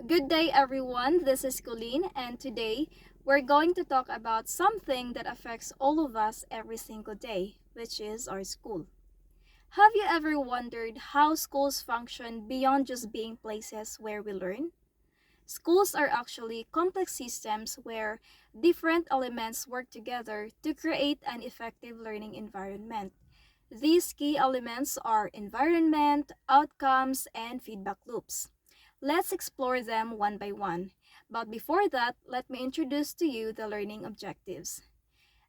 Good day, everyone. This is Colleen, and today we're going to talk about something that affects all of us every single day, which is our school. Have you ever wondered how schools function beyond just being places where we learn? Schools are actually complex systems where different elements work together to create an effective learning environment. These key elements are environment, outcomes, and feedback loops. Let's explore them one by one. But before that, let me introduce to you the learning objectives.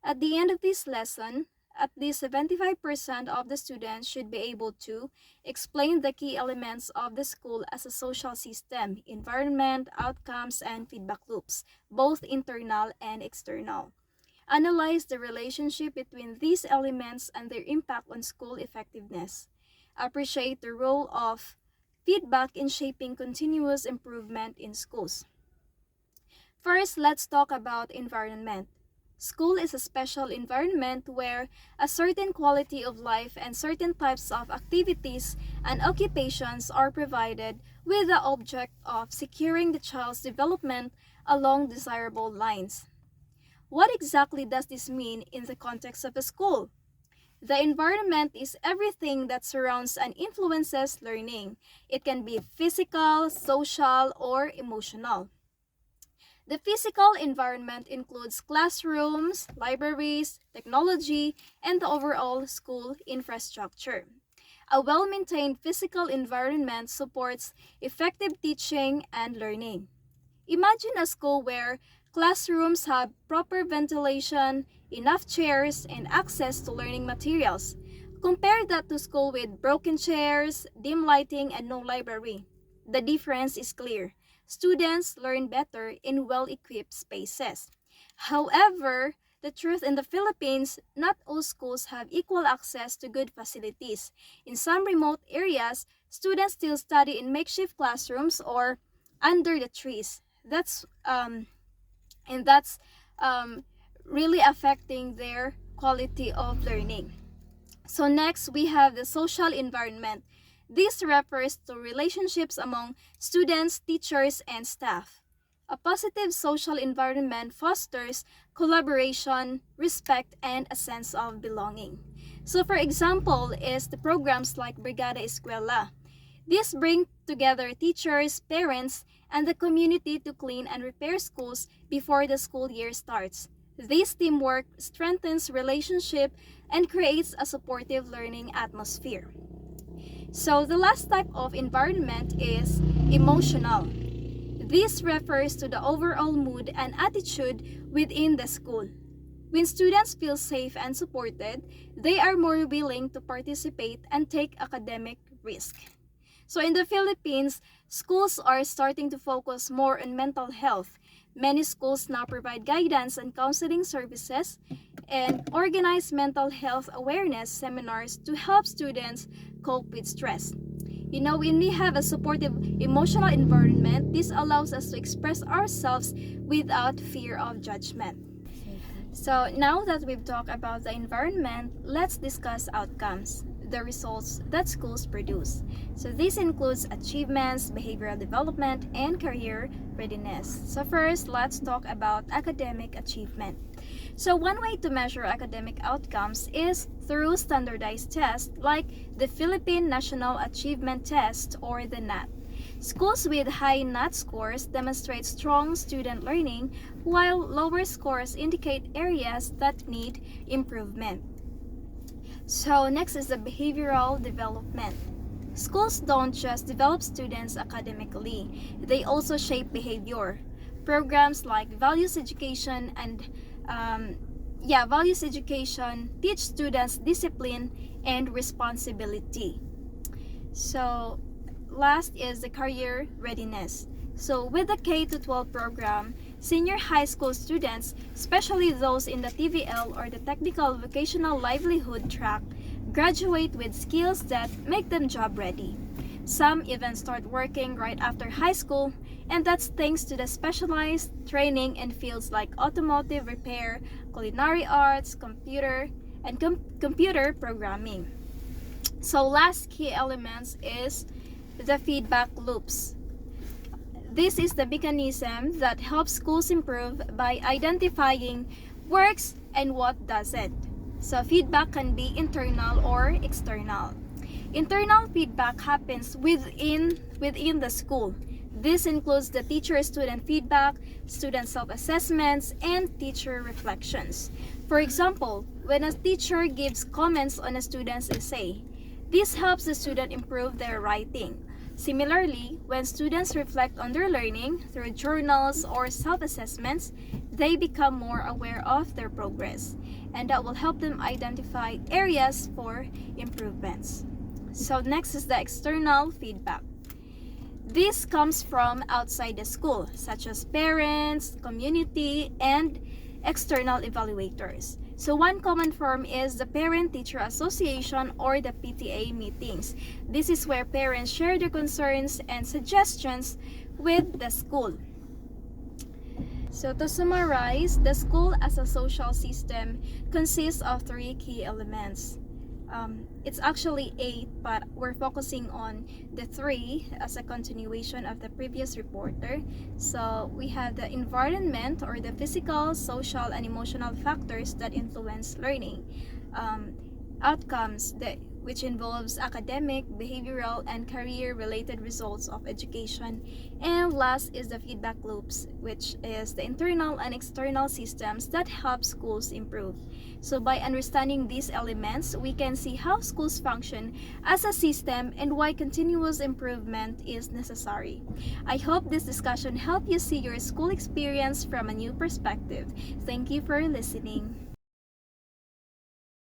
At the end of this lesson, at least 75% of the students should be able to explain the key elements of the school as a social system, environment, outcomes, and feedback loops, both internal and external. Analyze the relationship between these elements and their impact on school effectiveness. Appreciate the role of feedback in shaping continuous improvement in schools. First, let's talk about environment. School is a special environment where a certain quality of life and certain types of activities and occupations are provided with the object of securing the child's development along desirable lines. What exactly does this mean in the context of a school? The environment is everything that surrounds and influences learning. It can be physical, social, or emotional. The physical environment includes classrooms, libraries, technology, and the overall school infrastructure. A well-maintained physical environment supports effective teaching and learning. Imagine a school where classrooms have proper ventilation, enough chairs, and access to learning materials. Compare that to school with broken chairs, dim lighting, and no library. The difference is clear. Students learn better in well-equipped spaces. However, the truth in the Philippines, not all schools have equal access to good facilities. In some remote areas, students still study in makeshift classrooms or under the trees. That's really affecting their quality of learning. So next, we have the social environment. This refers to relationships among students, teachers, and staff. A positive social environment fosters collaboration, respect, and a sense of belonging. So for example is the programs like Brigada Escuela. These bring together teachers, parents, and the community to clean and repair schools before the school year starts. This teamwork strengthens relationship and creates a supportive learning atmosphere. So the last type of environment is emotional. This refers to the overall mood and attitude within the school. When students feel safe and supported, they are more willing to participate and take academic risk. So in the Philippines, schools are starting to focus more on mental health. Many schools now provide guidance and counseling services and organize mental health awareness seminars to help students cope with stress. When we have a supportive emotional environment, this allows us to express ourselves without fear of judgment. So now that we've talked about the environment, let's discuss outcomes, the results that schools produce. So this includes achievements, behavioral development, and career readiness. So first, let's talk about academic achievement. So one way to measure academic outcomes is through standardized tests like the Philippine National Achievement Test or the NAT. Schools with high NAT scores demonstrate strong student learning, while lower scores indicate areas that need improvement. So next is the behavioral development. Schools don't just develop students academically, they also shape behavior. Programs like values education teach students discipline and responsibility. So last is the career readiness. So with the K-12 program, senior high school students, especially those in the TVL or the Technical Vocational Livelihood track, graduate with skills that make them job ready. Some even start working right after high school, and that's thanks to the specialized training in fields like automotive repair, culinary arts, computer programming. So last key elements is the feedback loops. This is the mechanism that helps schools improve by identifying works and what doesn't. So feedback can be internal or external. Internal feedback happens within the school. This includes the teacher-student feedback, student self-assessments, and teacher reflections. For example, when a teacher gives comments on a student's essay, this helps the student improve their writing. Similarly, when students reflect on their learning through journals or self-assessments, they become more aware of their progress, and that will help them identify areas for improvements. So next is the external feedback. This comes from outside the school, such as parents, community, and external evaluators. So one common form is the Parent-Teacher Association or the PTA meetings. This is where parents share their concerns and suggestions with the school. So to summarize, the school as a social system consists of three key elements. It's actually 8, but we're focusing on the 3 as a continuation of the previous reporter. So we have the environment, or the physical, social, and emotional factors that influence learning. Outcomes, which involves academic, behavioral, and career-related results of education. And last is the feedback loops, which is the internal and external systems that help schools improve. So by understanding these elements, we can see how schools function as a system and why continuous improvement is necessary. I hope this discussion helped you see your school experience from a new perspective. Thank you for listening.